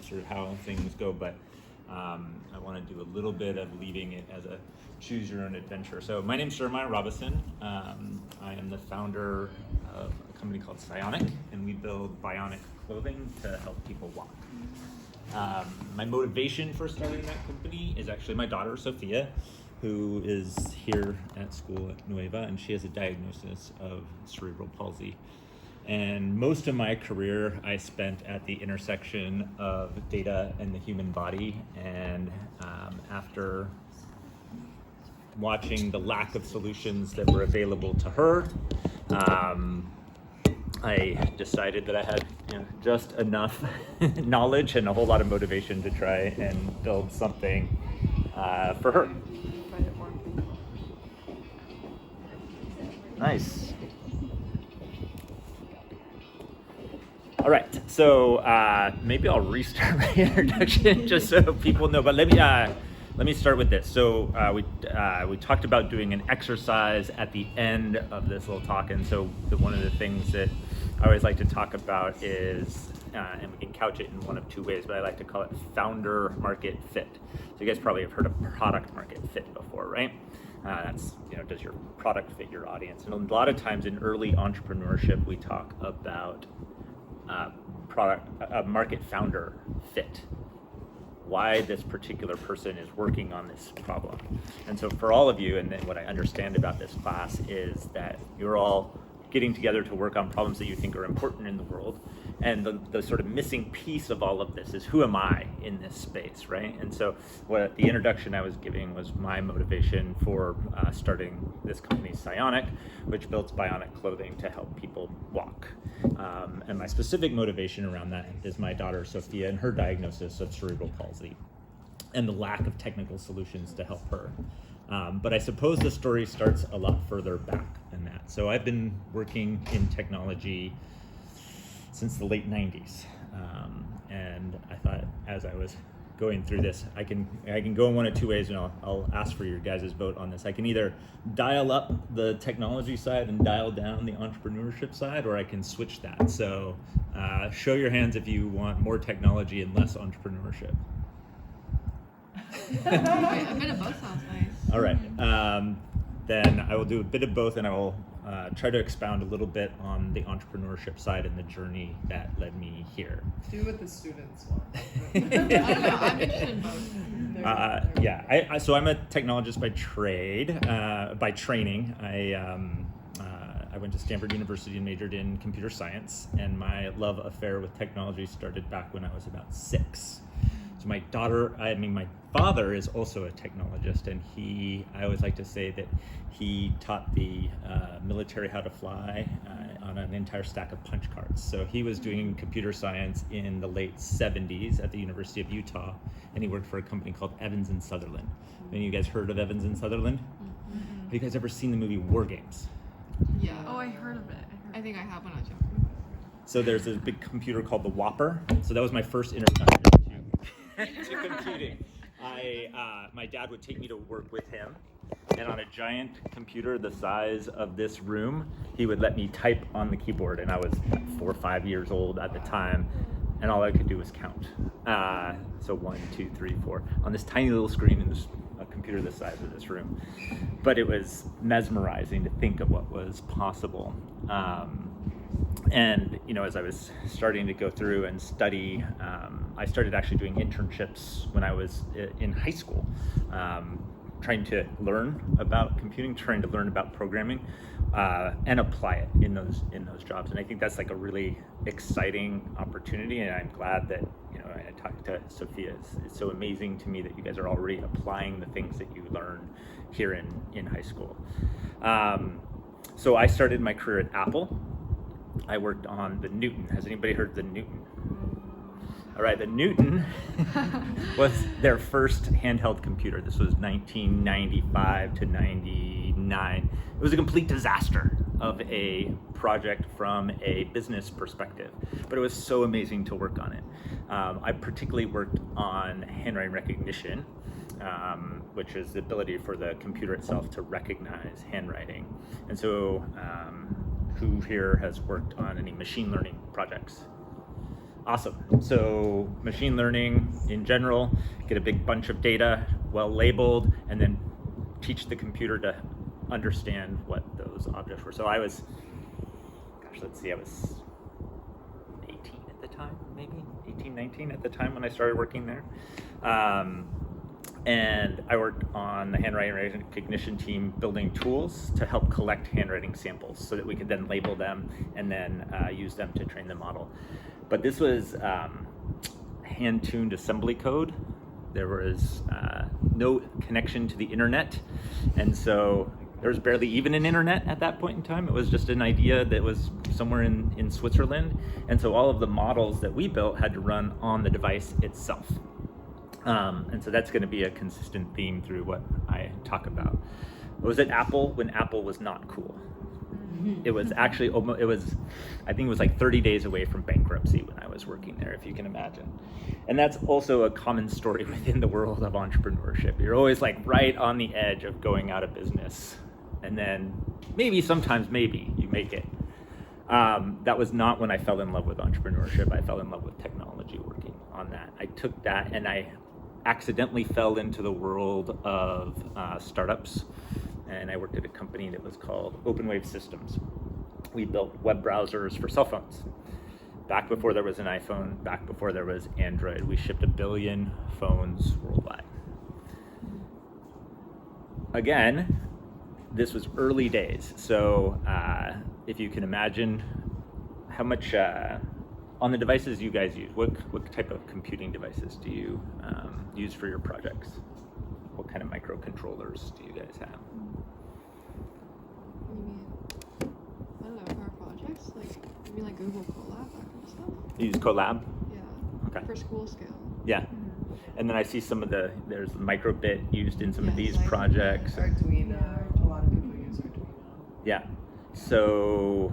sort of how things go, but I want to do a little bit of leaving it as a choose your own adventure. So my name's Robison. I am the founder of a company called Psionic, and we build bionic clothing to help people walk. My motivation for starting that company is actually my daughter, Sophia, who is here at school at Nueva, and she has a diagnosis of cerebral palsy. And most of my career I spent at the intersection of data and the human body. And after watching the lack of solutions that were available to her, I decided that I had just enough knowledge and a whole lot of motivation to try and build something for her. Nice. All right, so maybe I'll restart my introduction just so people know. But let me start with this. So we talked about doing an exercise at the end of this little talk, and so one of the things that I always like to talk about is, and we can couch it in one of two ways, but I like to call it founder market fit. So you guys probably have heard of product market fit before, right? That's, does your product fit your audience? And a lot of times in early entrepreneurship, we talk about market founder fit. Why this particular person is working on this problem. And so for all of you, and then what I understand about this class is that you're all getting together to work on problems that you think are important in the world. And the sort of missing piece of all of this is, who am I in this space, right? And so what the introduction I was giving was my motivation for starting this company, Psionic, which builds bionic clothing to help people walk. And my specific motivation around that is my daughter, Sophia, and her diagnosis of cerebral palsy and the lack of technical solutions to help her. But I suppose the story starts a lot further back than that. So I've been working in technology since the late 90s. And I thought, as I was going through this, I can go in one of two ways, and I'll ask for your guys' vote on this. I can either dial up the technology side and dial down the entrepreneurship side, or I can switch that. So show your hands if you want more technology and less entrepreneurship. A bit of both sounds nice. All right, then I will do a bit of both, and I will try to expound a little bit on the entrepreneurship side and the journey that led me here. Do what the students want. I don't know, I'm interested in both. So I'm a technologist by trade, by training. I went to Stanford University and majored in computer science, and my love affair with technology started back when I was about 6. So my father is also a technologist, and I always like to say that he taught the military how to fly on an entire stack of punch cards. So he was doing computer science in the late 70s at the University of Utah, and he worked for a company called Evans and Sutherland. Any of you guys heard of Evans and Sutherland? Mm-hmm. Have you guys ever seen the movie War Games? Yeah. Oh, I heard of it. I think I have when I was young. So there's a big computer called the Whopper. So that was my first introduction to computing. My dad would take me to work with him, and on a giant computer the size of this room, he would let me type on the keyboard, and I was 4 or 5 years old at the time, and all I could do was count. So 1, 2, 3, 4 on this tiny little screen in a computer the size of this room. But it was mesmerizing to think of what was possible. And as I was starting to go through and study, I started actually doing internships when I was in high school, trying to learn about computing, trying to learn about programming, and apply it in those jobs. And I think that's like a really exciting opportunity, and I'm glad that I talked to Sophia. It's so amazing to me that you guys are already applying the things that you learn here in high school. So I started my career at Apple. I worked on the Newton. Has anybody heard of the Newton? All right, the Newton was their first handheld computer. This was 1995 to 99. It was a complete disaster of a project from a business perspective, but it was so amazing to work on it. I particularly worked on handwriting recognition, which is the ability for the computer itself to recognize handwriting. And so, who here has worked on any machine learning projects? Awesome. So machine learning in general, get a big bunch of data, well labeled, and then teach the computer to understand what those objects were. So I was, I was 18 at the time, maybe 18, 19 at the time when I started working there. And I worked on the handwriting recognition team building tools to help collect handwriting samples so that we could then label them and then use them to train the model. But this was hand-tuned assembly code. There was no connection to the internet, and so there was barely even an internet at that point in time. It was just an idea that was somewhere in Switzerland, and so all of the models that we built had to run on the device itself. And so that's going to be a consistent theme through what I talk about. I was at Apple when Apple was not cool. It was actually almost, I think it was like 30 days away from bankruptcy when I was working there, if you can imagine. And that's also a common story within the world of entrepreneurship. You're always like right on the edge of going out of business. And then sometimes you make it. That was not when I fell in love with entrepreneurship. I fell in love with technology working on that. I took that and I accidentally fell into the world of startups. And I worked at a company that was called OpenWave Systems. We built web browsers for cell phones. Back before there was an iPhone, back before there was Android, we shipped 1 billion phones worldwide. Again, this was early days. So if you can imagine how much, on the devices you guys use, what type of computing devices do you use for your projects? What kind of microcontrollers do you guys have? I don't know, for our projects, like Google Colab, that kind of stuff. You use Colab? Yeah. Okay. For school scale. Yeah. And then I see there's microbit used in some of these Yes. projects. Arduino, a lot of people use Arduino. Yeah. So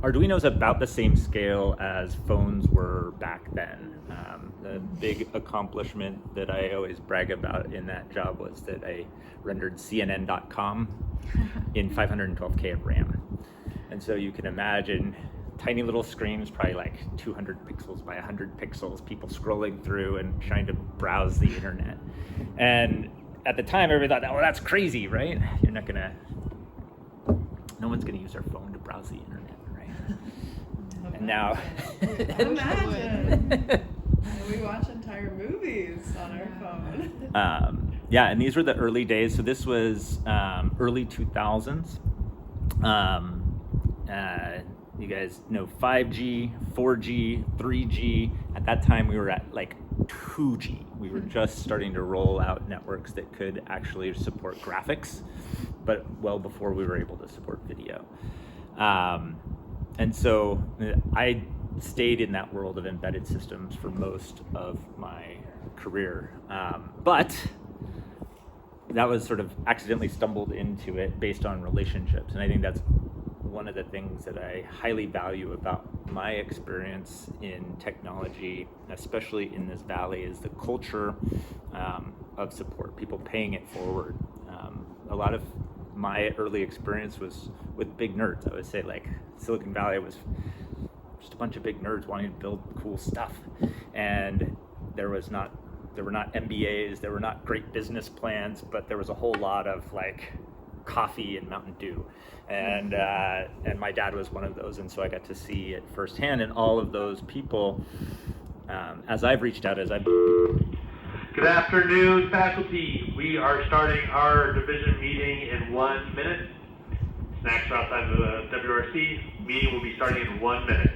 Arduino's about the same scale as phones were back then. The big accomplishment that I always brag about in that job was that I rendered CNN.com in 512K of RAM. And so you can imagine tiny little screens, probably like 200 pixels by 100 pixels, people scrolling through and trying to browse the internet. And at the time, everybody thought, oh, that's crazy, right? No one's gonna use their phone to browse the internet, right? And now, Imagine. We watch entire movies on our phone. yeah, and these were the early days. So this was early 2000s. You guys know 5G, 4G, 3G. At that time, we were at like 2G. We were just starting to roll out networks that could actually support graphics, but well before we were able to support video. And so I stayed in that world of embedded systems for most of my career. But that was sort of accidentally stumbled into it based on relationships. And I think that's one of the things that I highly value about my experience in technology, especially in this valley, is the culture of support, people paying it forward. A lot of my early experience was with big nerds. I would say like Silicon Valley was just a bunch of big nerds wanting to build cool stuff. And there were not MBAs, there were not great business plans, but there was a whole lot of like coffee and Mountain Dew. And my dad was one of those, and so I got to see it firsthand. And all of those people, as I've reached out, Good afternoon, faculty. We are starting our division meeting in 1 minute. Snacks are outside of the WRC. Meeting will be starting in 1 minute.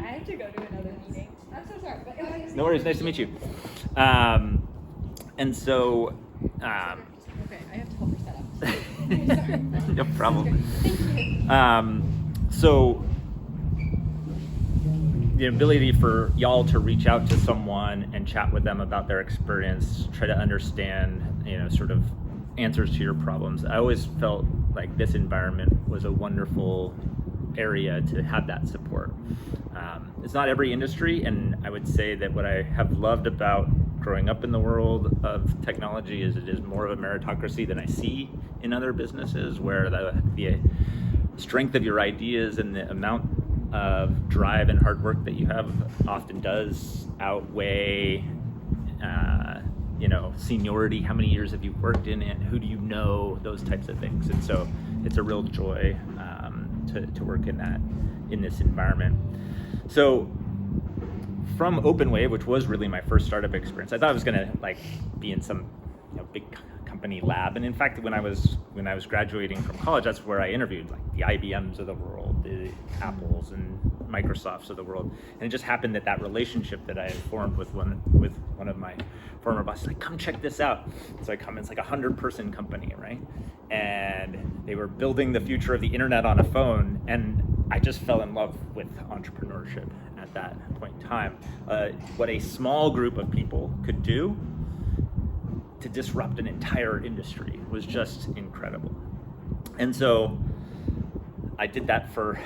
I have to go to another meeting. I'm so sorry. But no worries, nice to meet you. And so, okay, I have to help her set up. Sorry. no problem. Thank you. So the ability for y'all to reach out to someone and chat with them about their experience, try to understand, sort of answers to your problems. I always felt like this environment was a wonderful area to have that support. It's not every industry, and I would say that what I have loved about growing up in the world of technology is it is more of a meritocracy than I see in other businesses, where the strength of your ideas and the amount of drive and hard work that you have often does outweigh seniority. How many years have you worked in it? Who do you know? Those types of things. And so it's a real joy to work in this environment. So from OpenWave, which was really my first startup experience, I thought I was gonna be in some big company lab. And in fact, when I was graduating from college, that's where I interviewed the IBMs of the world, the Apples and Microsofts of the world. And it just happened that relationship that I had formed with one of my former bosses, come check this out. So I come, it's 100-person company, right? And they were building the future of the internet on a phone, and I just fell in love with entrepreneurship at that point in time. What a small group of people could do to disrupt an entire industry was just incredible. And so I did that for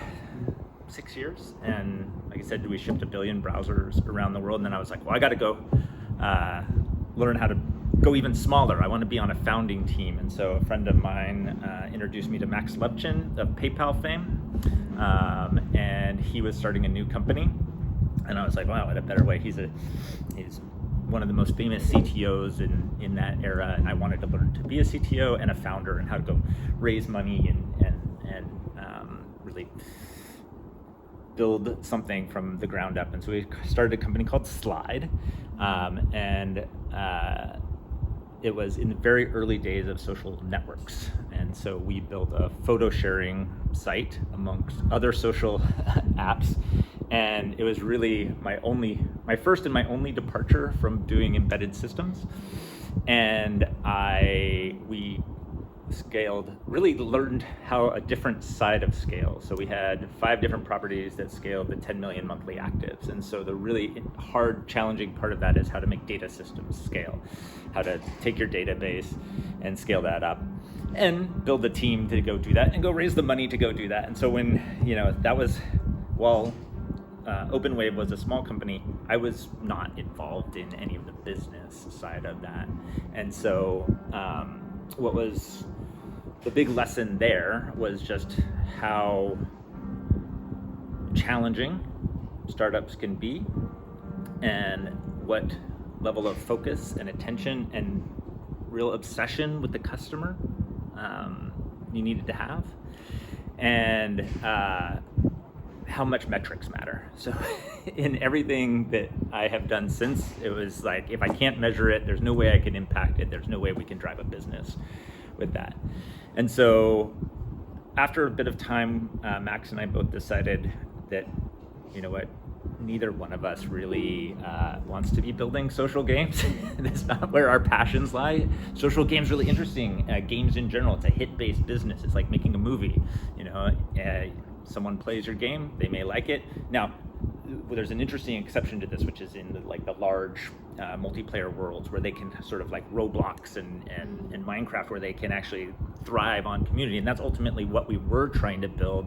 6 years, and like I said, we shipped 1 billion browsers around the world. And then I was like, well, I got to go learn how to go even smaller. I want to be on a founding team. And so a friend of mine introduced me to Max Levchin of PayPal fame, and he was starting a new company. And I was like, wow, what a better way. He's one of the most famous CTOs in that era, and I wanted to learn to be a CTO and a founder and how to go raise money and really build something from the ground up. And so we started a company called Slide, and it was in the very early days of social networks. And so we built a photo sharing site amongst other social apps. And it was really my first and my only departure from doing embedded systems. And we scaled, really learned how a different side of scale. So we had 5 different properties that scaled to 10 million monthly actives. And so the really hard, challenging part of that is how to make data systems scale, how to take your database and scale that up and build a team to go do that and go raise the money to go do that. And so when, that was, while OpenWave was a small company, I was not involved in any of the business side of that. And so what was the big lesson there was just how challenging startups can be and what level of focus and attention and real obsession with the customer you needed to have, and how much metrics matter. So in everything that I have done since, it was like, if I can't measure it, there's no way I can impact it. There's no way we can drive a business with that. And so after a bit of time, Max and I both decided that, neither one of us really wants to be building social games. That's not where our passions lie. Social games really interesting. Games in general, it's a hit-based business. It's like making a movie. Someone plays your game, they may like it. Now, there's an interesting exception to this, which is in the large multiplayer worlds where they can sort of like Roblox and Minecraft, where they can actually thrive on community. And that's ultimately what we were trying to build,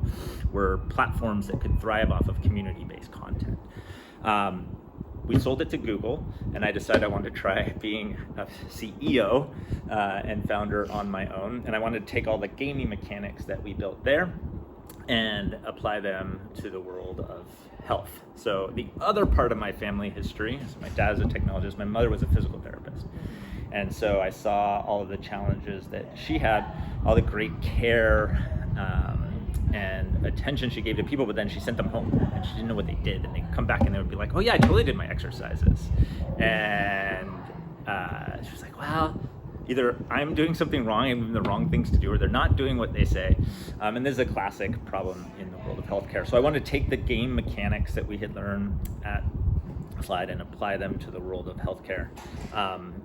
were platforms that could thrive off of community-based content. We sold it to Google, and I decided I wanted to try being a CEO and founder on my own. And I wanted to take all the gaming mechanics that we built there and apply them to the world of health. So the other part of my family history, so my dad's a technologist, my mother was a physical therapist. And so I saw all of the challenges that she had, all the great care and attention she gave to people, but then she sent them home and she didn't know what they did. And they'd come back and they would be like, oh yeah, I totally did my exercises. And she was like, well, either I'm doing something wrong, I'm doing the wrong things to do, or they're not doing what they say. And this is a classic problem in the world of healthcare. So I wanted to take the game mechanics that we had learned at Slide and apply them to the world of healthcare.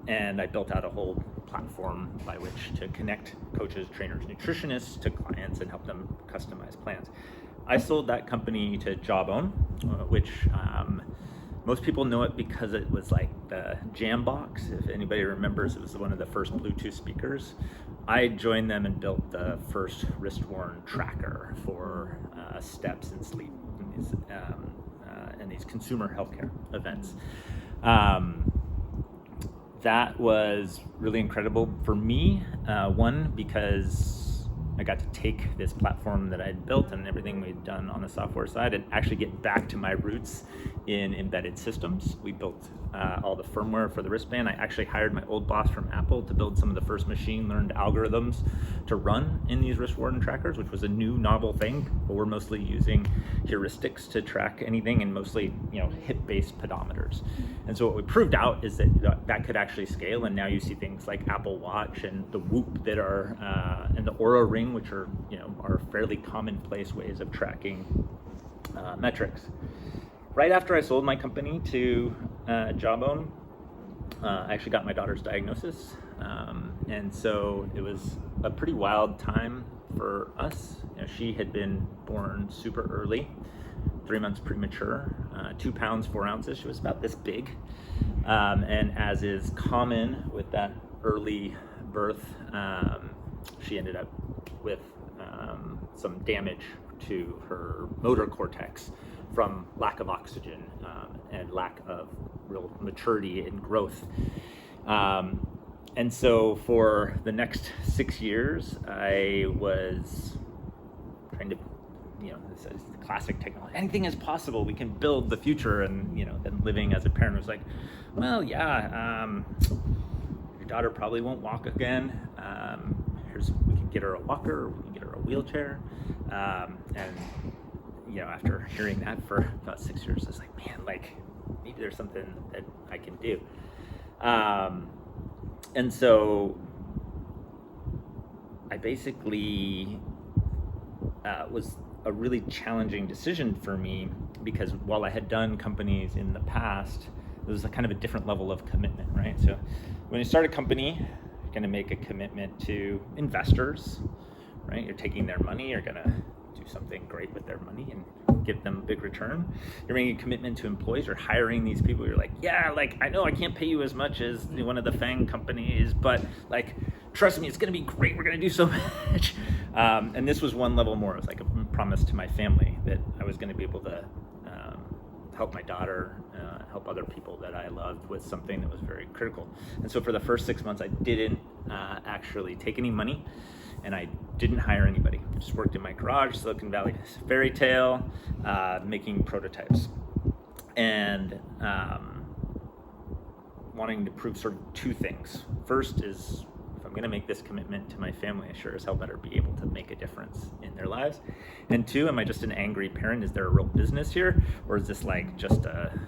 And I built out a whole platform by which to connect coaches, trainers, nutritionists to clients and help them customize plans. I sold that company to Jawbone, which most people know it because it was like the Jambox. If anybody remembers, it was one of the first Bluetooth speakers. I joined them and built the first wrist-worn tracker for steps and sleep in these consumer healthcare events. That was really incredible for me. One, because I got to take this platform that I'd built and everything we'd done on the software side and actually get back to my roots in embedded systems. We built all the firmware for the wristband. I actually hired my old boss from Apple to build some of the first machine learned algorithms to run in these wrist worn trackers, which was a new novel thing, but we're mostly using heuristics to track anything and mostly, hip-based pedometers. And so what we proved out is that that could actually scale, and now you see things like Apple Watch and the Whoop that are, and the Oura Ring, which are, are fairly commonplace ways of tracking metrics. Right after I sold my company to Jawbone, I actually got my daughter's diagnosis. And so it was a pretty wild time for us. She had been born super early, 3 months premature, 2 pounds, 4 ounces. She was about this big. And as is common with that early birth, she ended up with some damage to her motor cortex from lack of oxygen and lack of real maturity and growth. And so for the next 6 years, I was trying to, this is the classic technology. Anything is possible. We can build the future. And, then living as a parent was like, well, yeah, your daughter probably won't walk again. We can get her a walker, we can get her a wheelchair. And after hearing that for about 6 years, I was like, man, maybe there's something that I can do. And so I basically was a really challenging decision for me, because while I had done companies in the past, it was a kind of a different level of commitment, right? So when you start a company, you're going to make a commitment to investors, right? You're taking their money, you're going to do something great with their money and give them a big return. You're making a commitment to employees. You're hiring these people. You're like, yeah, I know I can't pay you as much as one of the FANG companies, but trust me, it's going to be great. We're going to do so much. And this was one level more. It was like a promise to my family that I was going to be able to help my daughter, help other people that I loved with something that was very critical. And so for the first 6 months, I didn't actually take any money, and I didn't hire anybody. I just worked in my garage, Silicon Valley fairy tale, making prototypes. And wanting to prove sort of two things. First is, if I'm going to make this commitment to my family, I sure as hell better be able to make a difference in their lives. And two, am I just an angry parent? Is there a real business here? Or is this just a,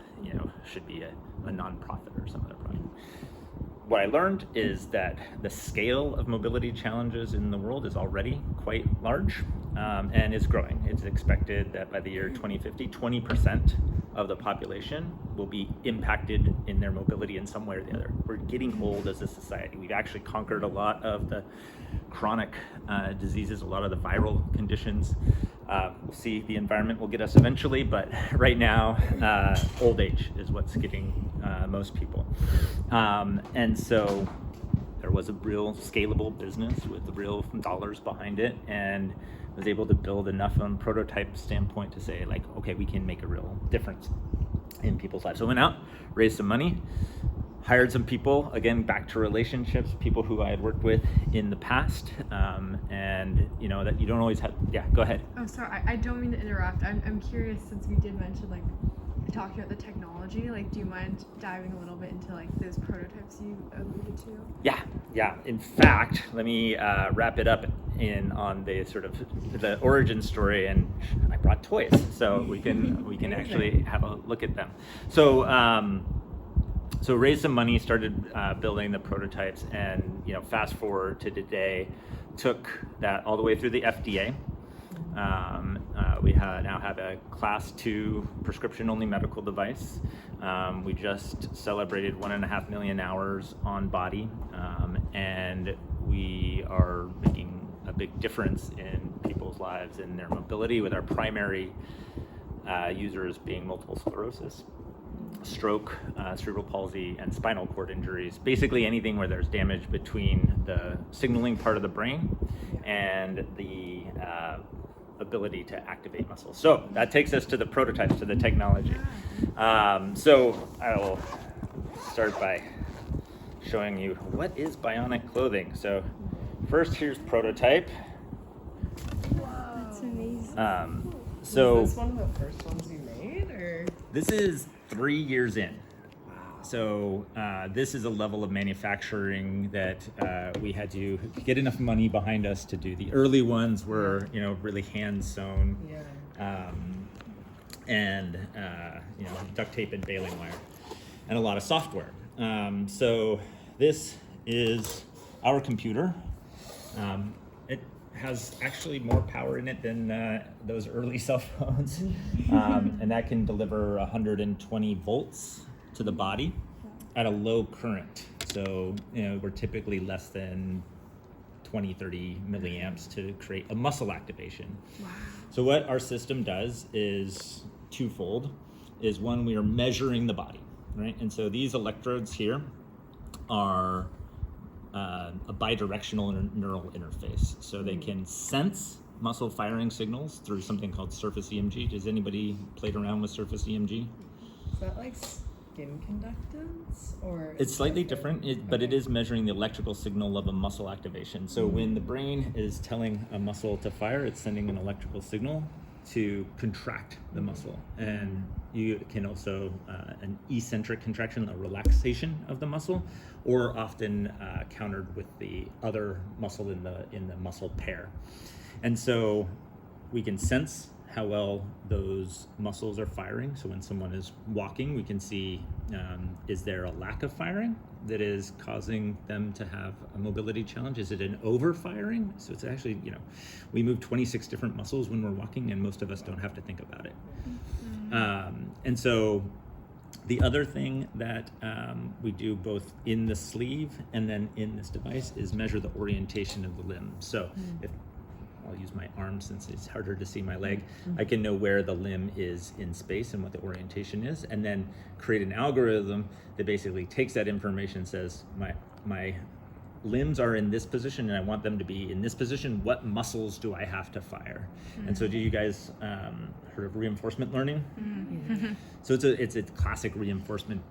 should be a nonprofit or some other project? What I learned is that the scale of mobility challenges in the world is already quite large and is growing. It's expected that by the year 2050, 20% of the population will be impacted in their mobility in some way or the other. We're getting old as a society. We've actually conquered a lot of the chronic diseases, a lot of the viral conditions. We'll see, the environment will get us eventually, but right now, old age is what's getting most people. And so there was a real scalable business with real dollars behind it, and was able to build enough on prototype standpoint to say okay, we can make a real difference in people's lives. So I went out, raised some money, hired some people, again, back to relationships, people who I had worked with in the past, and that you don't always have, yeah, go ahead. Oh, sorry, I don't mean to interrupt. I'm curious, since we did mention talking about the technology, do you mind diving a little bit into those prototypes you alluded to? Yeah. In fact, let me wrap it up on the sort of the origin story, and I brought toys, so we can actually have a look at them. So raised some money, started building the prototypes, and fast forward to today, took that all the way through the FDA. We now have a Class 2 prescription-only medical device. We just celebrated 1.5 million hours on body, and we are making a big difference in people's lives and their mobility, with our primary users being multiple sclerosis, stroke, cerebral palsy, and spinal cord injuries. Basically anything where there's damage between the signaling part of the brain and the ability to activate muscles. So that takes us to the prototypes, to the technology. So I will start by showing you what is bionic clothing. So first, here's prototype. So Was this one of the first ones you made, or? this is 3 years in. So this is a level of manufacturing that we had to get enough money behind us to do. The early ones were, really hand sewn, Yeah. and duct tape and baling wire, and a lot of software. So this is our computer. It has actually more power in it than those early cell phones, and that can deliver 120 volts to the body at a low current. So, we're typically less than 20, 30 milliamps to create a muscle activation. Wow. So what our system does is twofold. Is one, we are measuring the body, right? And so these electrodes here are a bidirectional neural interface. So they can sense muscle firing signals through something called surface EMG. Does anybody played around with surface EMG? Is that like skin conductance, or? It's slightly different, but it is measuring the electrical signal of a muscle activation. So when the brain is telling a muscle to fire, it's sending an electrical signal to contract the muscle. And you can also, an eccentric contraction, a relaxation of the muscle, or often countered with the other muscle in the muscle pair. And so we can sense how well those muscles are firing. So when someone is walking, we can see, is there a lack of firing that is causing them to have a mobility challenge? Is it an overfiring? So it's actually, we move 26 different muscles when we're walking, and most of us don't have to think about it. And so the other thing that we do both in the sleeve and then in this device is measure the orientation of the limb. So if I'll use my arm since it's harder to see my leg. I can know where the limb is in space and what the orientation is, and then create an algorithm that basically takes that information and says, my limbs are in this position and I want them to be in this position. What muscles do I have to fire? And so do you guys heard of reinforcement learning? So it's a classic reinforcement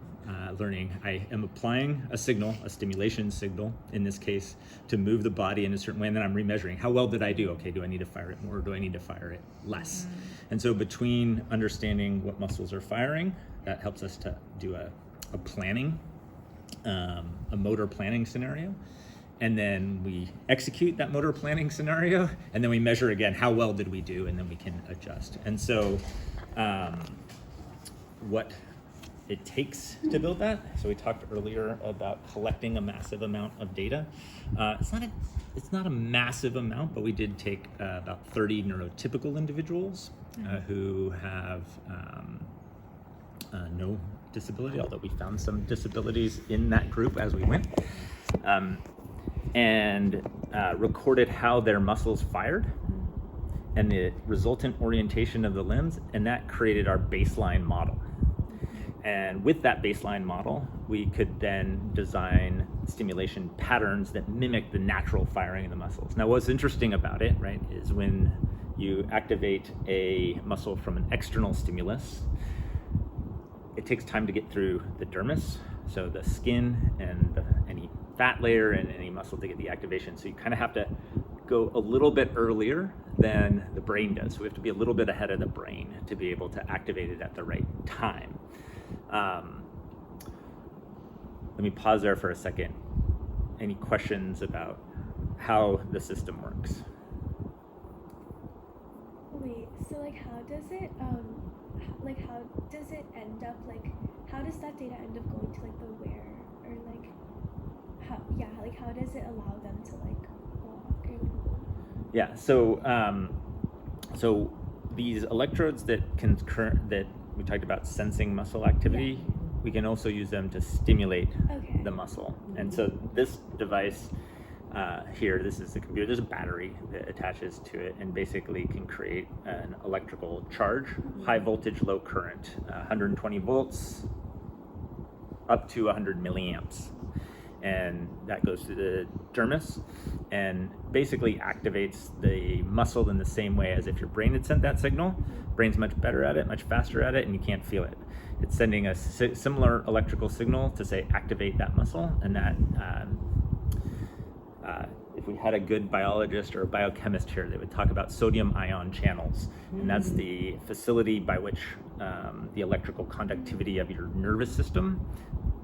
learning. I am applying a signal, a stimulation signal in this case, to move the body in a certain way, and then I'm remeasuring. How well did I do? Okay, do I need to fire it more, or do I need to fire it less? And so between understanding what muscles are firing, that helps us to do a planning, a motor planning scenario. And then we execute that motor planning scenario, and then we measure again, how well did we do, and then we can adjust. And so what it takes to build that. So we talked earlier about collecting a massive amount of data. It's not a massive amount, but we did take about 30 neurotypical individuals who have no disability, although we found some disabilities in that group as we went, and recorded how their muscles fired and the resultant orientation of the limbs, and that created our baseline model. And with that baseline model, we could then design stimulation patterns that mimic the natural firing of the muscles. Now, what's interesting about it, right, is when you activate a muscle from an external stimulus, it takes time to get through the dermis, so the skin and any fat layer and any muscle to get the activation. So you kind of have to go a little bit earlier than the brain does. So we have to be a little bit ahead of the brain to be able to activate it at the right time. Let me pause there for a second. Any questions about how the system works? Wait, so how does it how does it end up how does that data end up going to the wearer, or how does it allow them to walk or move? Yeah, so these electrodes that we talked about sensing muscle activity, we can also use them to stimulate the muscle. And so this device here, this is the computer, there's a battery that attaches to it and basically can create an electrical charge, high voltage, low current, 120 volts up to 100 milliamps. And that goes to the dermis and basically activates the muscle in the same way as if your brain had sent that signal. Brain's much better at it, much faster at it, and you can't feel it. It's sending a similar electrical signal to say activate that muscle, and that if we had a good biologist or a biochemist here, they would talk about sodium ion channels, and that's the facility by which the electrical conductivity of your nervous system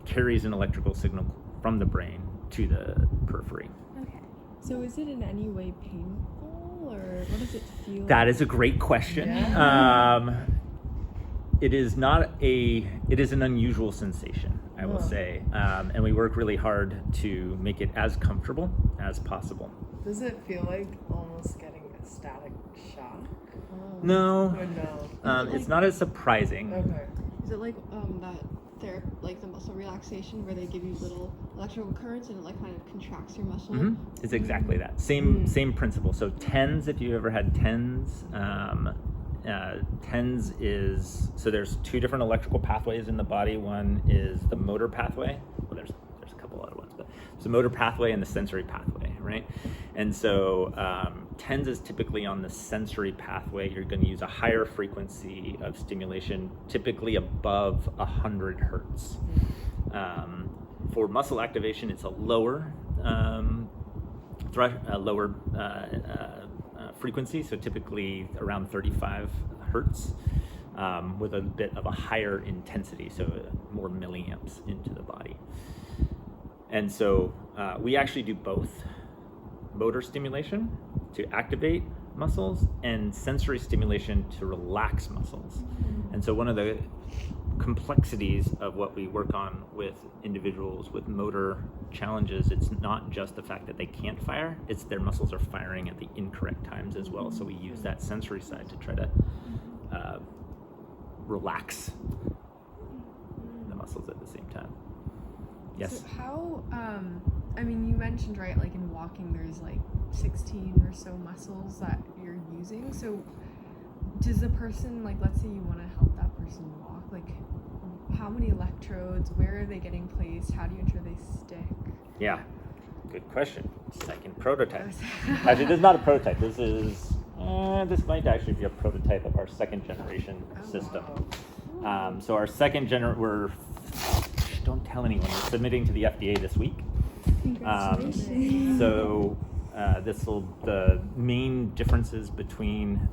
carries an electrical signal from the brain to the periphery. Okay. So is it in any way painful, or what does it feel That like? is a great question. Yeah. It is an unusual sensation, I will say, and we work really hard to make it as comfortable as possible. Does it feel like almost getting a static shock? No, Or no? it's not as surprising. Okay. Is it like like the muscle relaxation where they give you little electrical currents and it like kind of contracts your muscle? It's exactly that. Same principle. So TENS, if you ever had TENS, TENS is, so there's two different electrical pathways in the body. One is the motor pathway. Well, there's a couple other ones, but it's the motor pathway and the sensory pathway, right? And so TENS is typically on the sensory pathway. You're going to use a higher frequency of stimulation, typically above 100 hertz. For muscle activation, it's a lower frequency, so typically around 35 hertz, with a bit of a higher intensity, so more milliamps into the body. And so we actually do both motor stimulation to activate muscles and sensory stimulation to relax muscles. And so one of the complexities of what we work on with individuals with motor challenges, it's not just the fact that they can't fire, it's their muscles are firing at the incorrect times as well. So we use that sensory side to try to relax the muscles at the same time. Yes. So how, I mean, you mentioned, right, like in walking, there's like 16 or so muscles that you're using. So does the person, like, let's say you want to help that person walk, like, how many electrodes, where are they getting placed, how do you ensure they stick? Yeah, good question. Second prototype. Actually, this is not a prototype. This is, this might actually be a prototype of our second generation system. So our second don't tell anyone, we're submitting to the FDA this week. Congratulations. The main differences between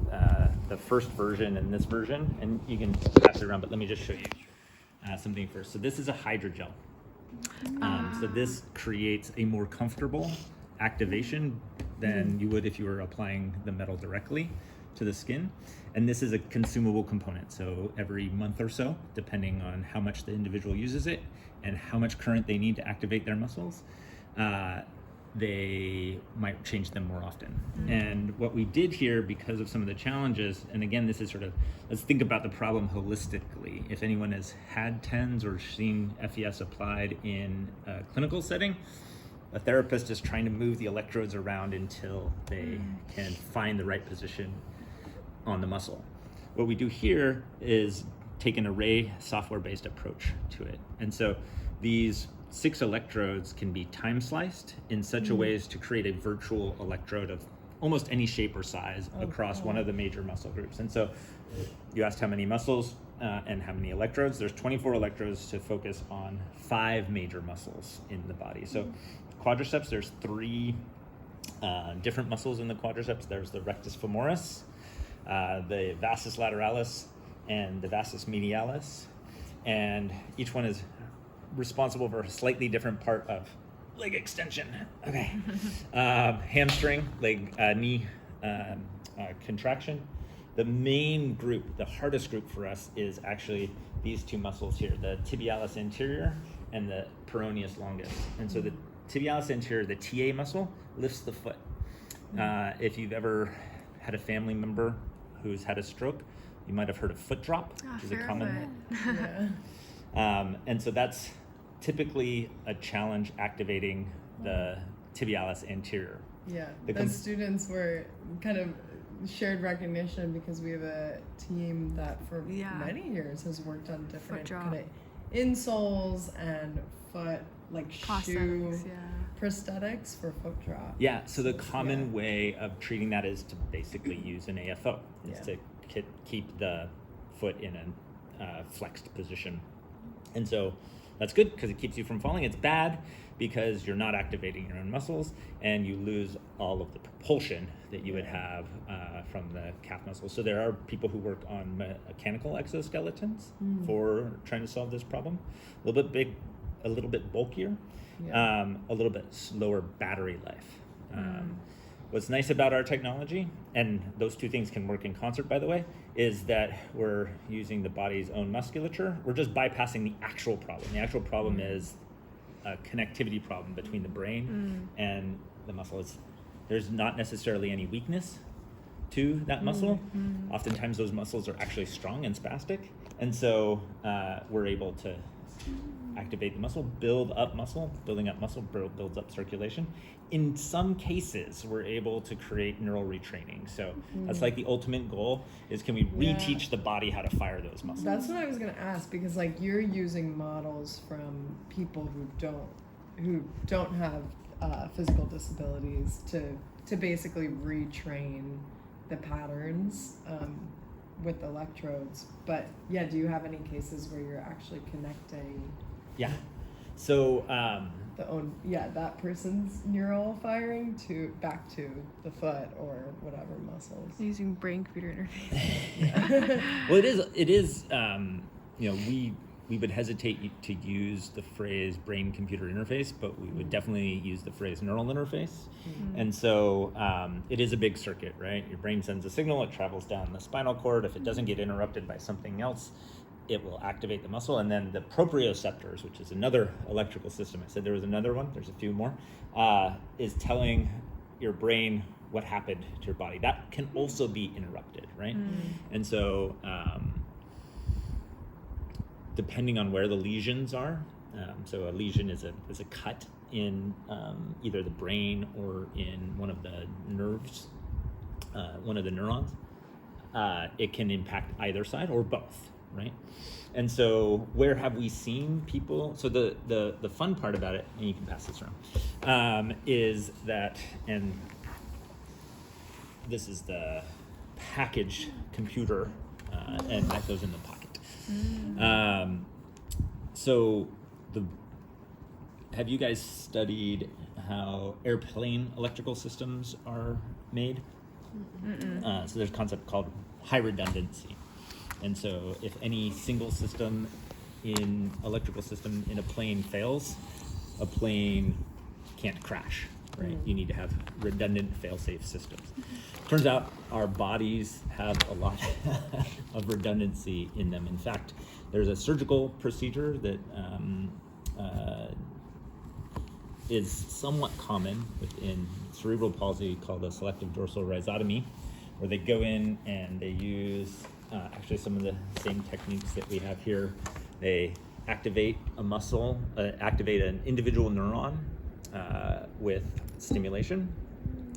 the first version and this version, and you can pass it around, but let me just show you something first. So this is a hydrogel. So this creates a more comfortable activation than you would if you were applying the metal directly to the skin. And this is a consumable component. So every month or so, depending on how much the individual uses it and how much current they need to activate their muscles, they might change them more often. And what we did here, because of some of the challenges, and again, this is sort of, let's think about the problem holistically. If anyone has had TENS or seen FES applied in a clinical setting, a therapist is trying to move the electrodes around until they can find the right position on the muscle. What we do here is take an array software-based approach to it. And so these 6 electrodes can be time sliced in such a way as to create a virtual electrode of almost any shape or size across one of the major muscle groups. And so you asked how many muscles and how many electrodes. There's 24 electrodes to focus on 5 major muscles in the body. So quadriceps, there's 3 different muscles in the quadriceps. There's the rectus femoris, the vastus lateralis, and the vastus medialis. And each one is responsible for a slightly different part of leg extension. Okay. Hamstring, knee contraction. The main group, the hardest group for us, is actually these 2 muscles here, the tibialis anterior and the peroneus longus. And so the tibialis anterior, the TA muscle, lifts the foot. If you've ever had a family member who's had a stroke, you might have heard of foot drop, which is a common. And so that's typically a challenge activating the tibialis anterior. Yeah, The the students were kind of shared recognition because we have a team that for many years has worked on different kind of insoles and foot, like shoe prosthetics for foot drop. Yeah, so the common way of treating that is to basically use an AFO, is to keep the foot in a flexed position. And so That's good because it keeps you from falling. It's bad because you're not activating your own muscles, and you lose all of the propulsion that you would have from the calf muscles. So there are people who work on mechanical exoskeletons for trying to solve this problem. A little bit bulkier, a little bit slower battery life. What's nice about our technology, and those two things can work in concert, by the way, is that we're using the body's own musculature. We're just bypassing the actual problem. The actual problem is a connectivity problem between the brain and the muscle. There's not necessarily any weakness to that muscle. Oftentimes those muscles are actually strong and spastic, and so we're able to activate the muscle, building up muscle builds up circulation. In some cases, we're able to create neural retraining. So that's like the ultimate goal is, can we reteach the body how to fire those muscles? That's what I was gonna ask, because like you're using models from people who don't have physical disabilities to basically retrain the patterns with electrodes. But yeah, do you have any cases where you're actually connecting? Yeah. So that person's neural firing back to the foot or whatever muscles. Using brain-computer interface. Well, it is. We would hesitate to use the phrase brain-computer interface, but we would definitely use the phrase neural interface. And so it is a big circuit, right? Your brain sends a signal, it travels down the spinal cord. If it doesn't get interrupted by something else, it will activate the muscle. And then the proprioceptors, which is another electrical system, I said there was another one, there's a few more, is telling your brain what happened to your body. That can also be interrupted, right? And so depending on where the lesions are, so a lesion is a cut in either the brain or in one of the nerves, one of the neurons, it can impact either side or both, right? And so where have we seen people? So the fun part about it, and you can pass this around, is that, and this is the package computer, and that goes in the pocket. So have you guys studied how airplane electrical systems are made? So there's a concept called high redundancy. And so if any single system electrical system in a plane fails, a plane can't crash, right? You need to have redundant fail-safe systems. Turns out our bodies have a lot of redundancy in them. In fact, there's a surgical procedure that is somewhat common within cerebral palsy called a selective dorsal rhizotomy, where they go in and they use actually some of the same techniques that we have here. They activate a muscle, activate an individual neuron with stimulation,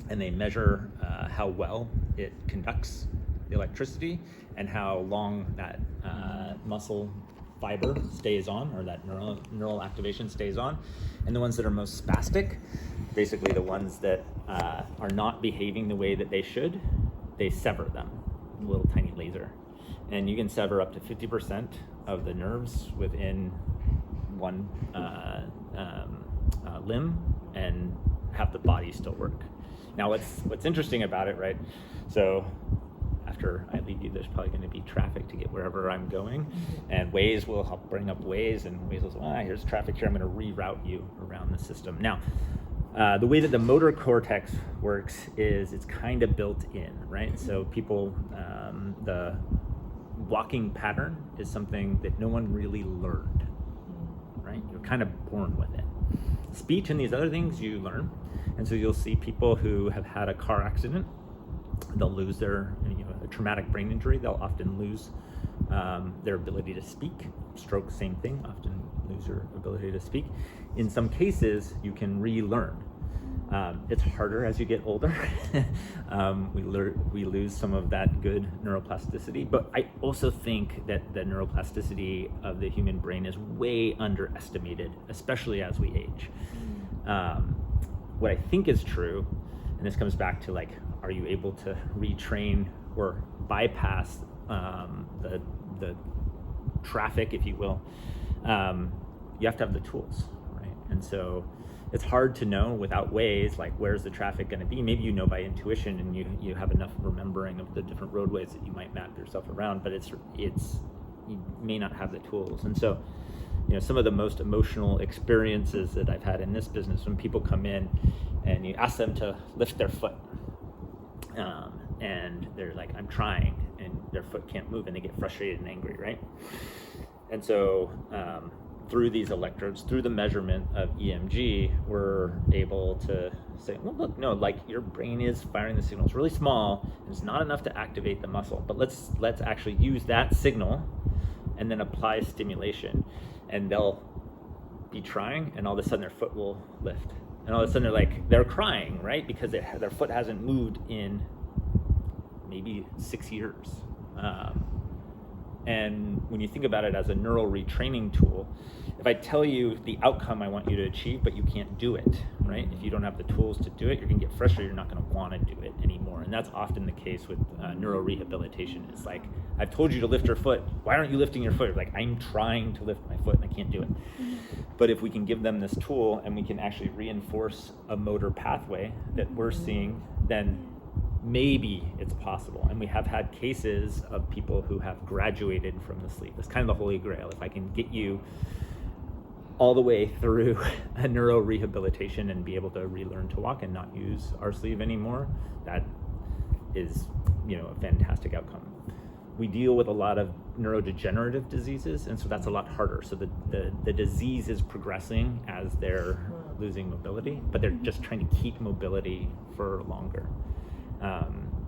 and they measure how well it conducts the electricity and how long that muscle fiber stays on, or that neural activation stays on. And the ones that are most spastic, basically the ones that are not behaving the way that they should, they sever them with a little tiny laser. And you can sever up to 50% of the nerves within one limb and have the body still work. Now what's interesting about it, right? So after I leave you, there's probably going to be traffic to get wherever I'm going, and Waze will help bring up Waze, and Waze will say, here's traffic here, I'm going to reroute you around the system. Now, the way that the motor cortex works is it's kind of built in, right? So people, the walking pattern is something that no one really learned, right? You're kind of born with it. Speech and these other things you learn. And so you'll see people who have had a car accident, they'll lose their, a traumatic brain injury, they'll often lose their ability to speak. Stroke, same thing, often lose your ability to speak. In some cases, you can relearn. It's harder as you get older. We lose some of that good neuroplasticity, but I also think that the neuroplasticity of the human brain is way underestimated, especially as we age. What I think is true, and this comes back to are you able to retrain or bypass the traffic, if you will, you have to have the tools, right? And so it's hard to know without ways, like where's the traffic going to be. Maybe you know by intuition and you have enough remembering of the different roadways that you might map yourself around, but it's you may not have the tools. And so, you know, some of the most emotional experiences that I've had in this business, when people come in and you ask them to lift their foot, and they're like, I'm trying, and their foot can't move, and they get frustrated and angry, right? And so through these electrodes, through the measurement of EMG, we're able to say, well, look, no, like your brain is firing the signals really small, and it's not enough to activate the muscle, but let's actually use that signal and then apply stimulation, and they'll be trying, and all of a sudden their foot will lift, and all of a sudden they're crying, right? Because their foot hasn't moved in maybe 6 years. And when you think about it as a neural retraining tool, if I tell you the outcome I want you to achieve, but you can't do it, right? If you don't have the tools to do it, you're gonna get frustrated, you're not gonna wanna do it anymore. And that's often the case with neurorehabilitation. It's like, I've told you to lift your foot, why aren't you lifting your foot? You're like, I'm trying to lift my foot and I can't do it. But if we can give them this tool and we can actually reinforce a motor pathway that we're seeing, then maybe it's possible. And we have had cases of people who have graduated from the sleep. It's kind of the holy grail. If I can get you all the way through a neurorehabilitation and be able to relearn to walk and not use our sleeve anymore, that is, you know, a fantastic outcome. We deal with a lot of neurodegenerative diseases, and so that's a lot harder. So the disease is progressing as they're losing mobility, but they're just trying to keep mobility for longer.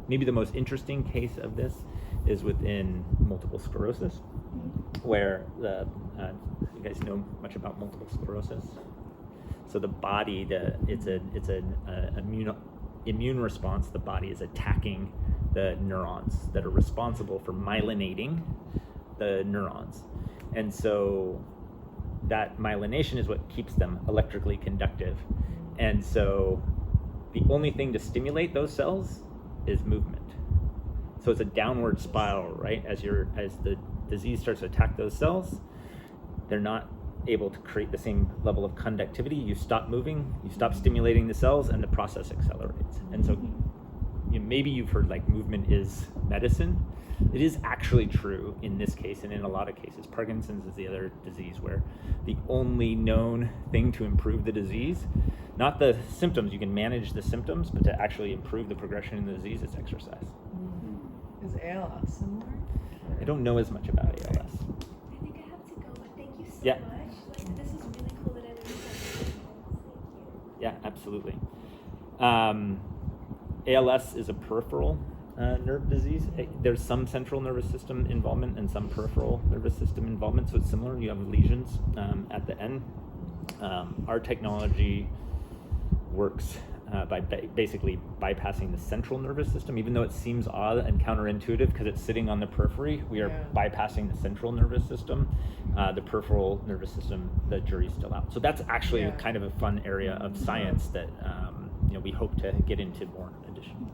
Maybe the most interesting case of this is within multiple sclerosis, where you guys know much about multiple sclerosis. So the body, it's an immune response. The body is attacking the neurons that are responsible for myelinating the neurons, and so that myelination is what keeps them electrically conductive. And so the only thing to stimulate those cells is movement. So it's a downward spiral, right? As the disease starts to attack those cells, they're not able to create the same level of conductivity. You stop moving, you stop stimulating the cells, and the process accelerates. And so maybe you've heard like movement is medicine. It is actually true in this case, and in a lot of cases. Parkinson's is the other disease where the only known thing to improve the disease, not the symptoms, you can manage the symptoms, but to actually improve the progression in the disease, is exercise. Is ALS similar? I don't know as much about ALS. I think I have to go, but thank you so Yeah. much. Like, this is really cool that I learned something. Thank you. Yeah, absolutely. ALS is a peripheral nerve disease. There's some central nervous system involvement and some peripheral nervous system involvement, so it's similar. You have lesions at the end. Our technology works by basically bypassing the central nervous system, even though it seems odd and counterintuitive because it's sitting on the periphery. We are bypassing the central nervous system. The peripheral nervous system, the jury's still out. So that's actually kind of a fun area of science that we hope to get into more addition.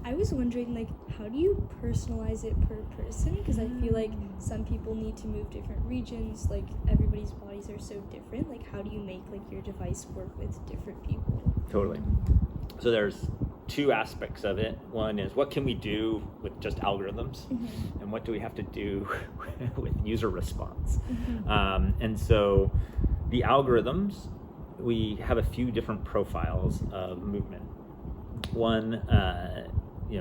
I was wondering, like, how do you personalize it per person? Because I feel like some people need to move different regions. Like, everybody's bodies are so different. Like, how do you make like your device work with different people? Totally. So there's two aspects of it. One is, what can we do with just algorithms, and what do we have to do with user response? And so the algorithms, we have a few different profiles of movement. One,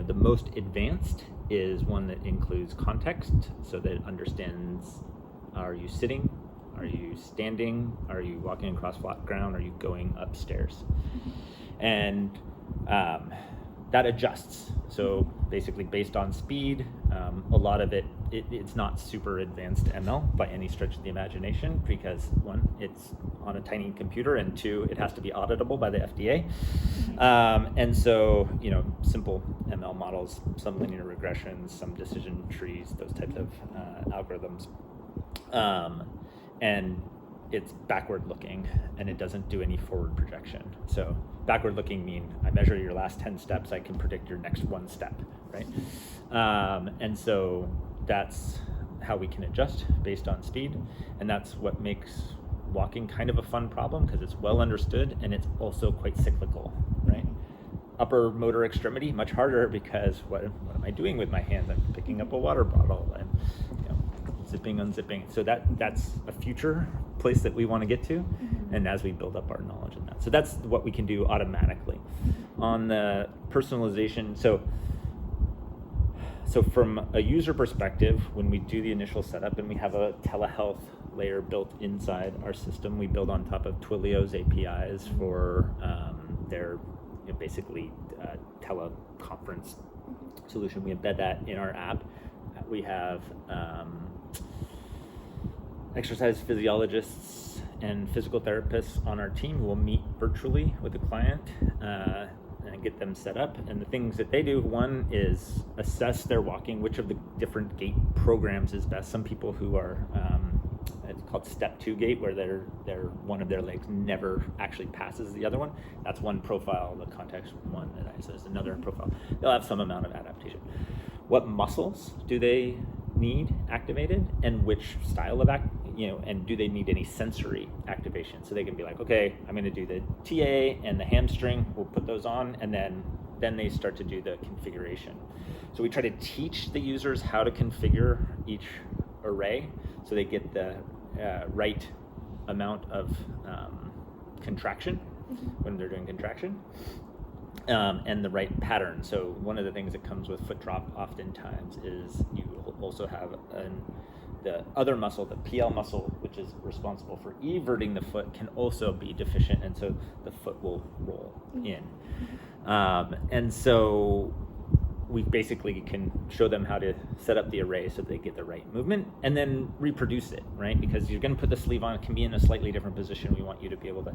the most advanced is one that includes context, so that it understands, are you sitting? Are you standing? Are you walking across flat ground? Are you going upstairs? And that adjusts. So basically based on speed, a lot of it's not super advanced ML by any stretch of the imagination, because one, it's on a tiny computer, and two, it has to be auditable by the FDA. And so, simple ML models, some linear regressions, some decision trees, those types of algorithms. And it's backward looking, and it doesn't do any forward projection. So backward looking mean I measure your last 10 steps, I can predict your next one step, right? And so that's how we can adjust based on speed, and that's what makes walking kind of a fun problem, because it's well understood and it's also quite cyclical, right? Upper motor extremity, much harder, because what am I doing with my hands? I'm picking up a water bottle and zipping, unzipping. So that's a future place that we want to get to, and as we build up our knowledge in that. So that's what we can do automatically. On the personalization, so from a user perspective, when we do the initial setup and we have a telehealth layer built inside our system, we build on top of Twilio's APIs for their basically teleconference solution. We embed that in our app. We have exercise physiologists and physical therapists on our team who will meet virtually with the client and get them set up. And the things that they do, one is assess their walking, which of the different gait programs is best. Some people who are it's called step 2 gait, where they're one of their legs never actually passes the other one. That's one profile. The context one that I said is another profile. They'll have some amount of adaptation. What muscles do they need activated, and which style of and do they need any sensory activation? So they can be like, okay, I'm going to do the TA and the hamstring. We'll put those on, and then they start to do the configuration. So we try to teach the users how to configure each array so they get the right amount of contraction when they're doing contraction, and the right pattern. So one of the things that comes with foot drop oftentimes is you also have the other muscle, the PL muscle, which is responsible for everting the foot, can also be deficient, and so the foot will roll in. And so we basically can show them how to set up the array so they get the right movement, and then reproduce it, right? Because you're going to put the sleeve on, it can be in a slightly different position. We want you to be able to,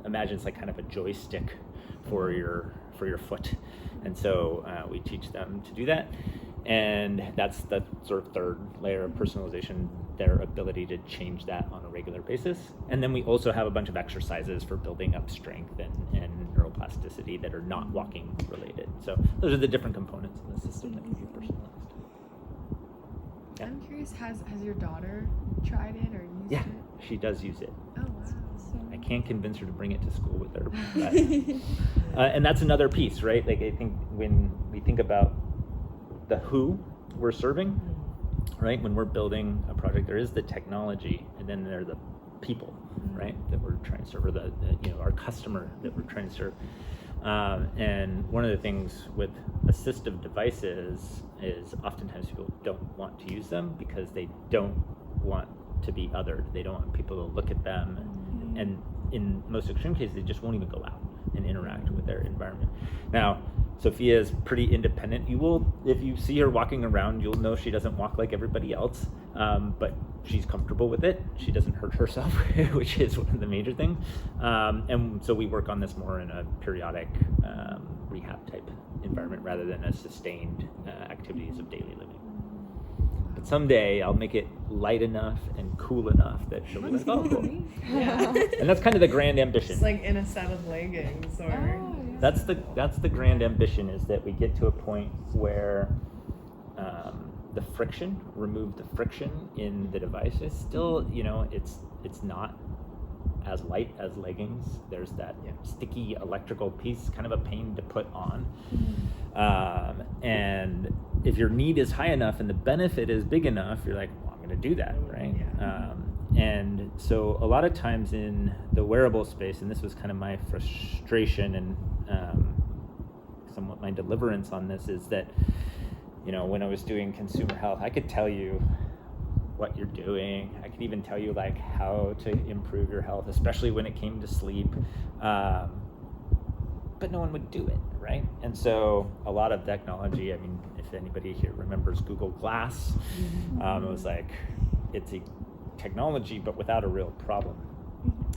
imagine it's like kind of a joystick for your foot, and so we teach them to do that. And that's the sort of third layer of personalization, their ability to change that on a regular basis. And then we also have a bunch of exercises for building up strength and neuroplasticity that are not walking related. So those are the different components in the system that can be personalized. Yeah. I'm curious, has your daughter tried it or used it? Yeah, she does use it. Oh, wow. I can't convince her to bring it to school with her. But, and that's another piece, right? Like, I think when we think about the who we're serving, right? When we're building a project, there is the technology, and then there are the people, right? That we're trying to serve, or the our customer that we're trying to serve. And one of the things with assistive devices is oftentimes people don't want to use them because they don't want to be othered. They don't want people to look at them, and in most extreme cases, they just won't even go out and interact with their environment. Now, Sophia is pretty independent. You will, if you see her walking around, you'll know she doesn't walk like everybody else, but she's comfortable with it. She doesn't hurt herself, which is one of the major things. And so we work on this more in a periodic rehab type environment rather than a sustained activities of daily living. But someday I'll make it light enough and cool enough that she'll be like, oh, cool. Yeah. And that's kind of the grand ambition. It's like in a set of leggings or... That's the grand ambition, is that we get to a point where remove the friction in the device. It's still, it's not as light as leggings. There's that sticky electrical piece, kind of a pain to put on. And if your need is high enough and the benefit is big enough, you're like, well, I'm going to do that, right? Yeah. And so a lot of times in the wearable space, and this was kind of my frustration and somewhat my deliverance on this, is that, when I was doing consumer health, I could tell you what you're doing. I could even tell you like how to improve your health, especially when it came to sleep. But no one would do it, right? And so a lot of technology, I mean, if anybody here remembers Google Glass, it was like, it's a technology, but without a real problem.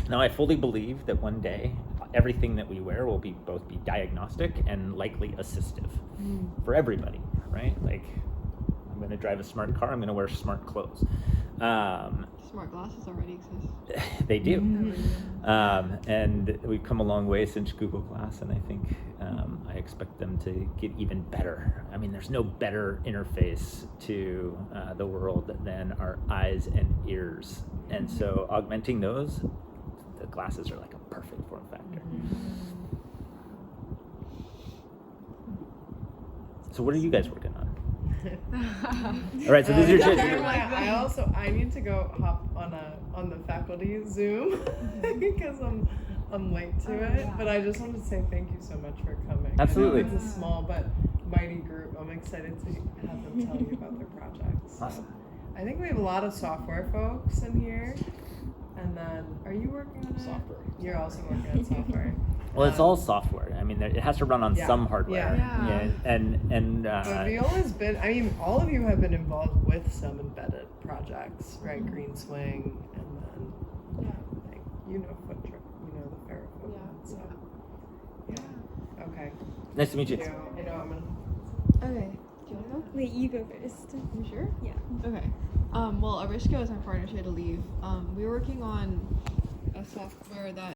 Now, I fully believe that one day, everything that we wear will both be diagnostic and likely assistive for everybody, right? Like, I'm going to drive a smart car, I'm going to wear smart clothes. Smart glasses already exist. They do. And we've come a long way since Google Glass, and I think I expect them to get even better. I mean, there's no better interface to the world than our eyes and ears. And so augmenting those, the glasses are like a perfect form factor. So what are you guys working on? All right, so this is your chance. I need to go hop on the faculty Zoom because I'm late to it. Yeah. But I just wanted to say thank you so much for coming. Absolutely. I know it's a small but mighty group. I'm excited to have them tell you about their projects. Awesome. I think we have a lot of software folks in here. And then, are you working on it? Software. You're also working on software. Well, it's all software. I mean, it has to run on Yeah. some hardware. Yeah. And But Viola's been, I mean, all of you have been involved with some embedded projects, right? Green Swing, and then, like, Foot Trip, the Fair Foot one, so. Yeah. Okay. nice to meet you. I know I'm gonna. Okay. Do you want to go? Wait, you go first. You sure? Yeah. Okay. Well, Arishka is my partner. She had to leave. We were working on a software that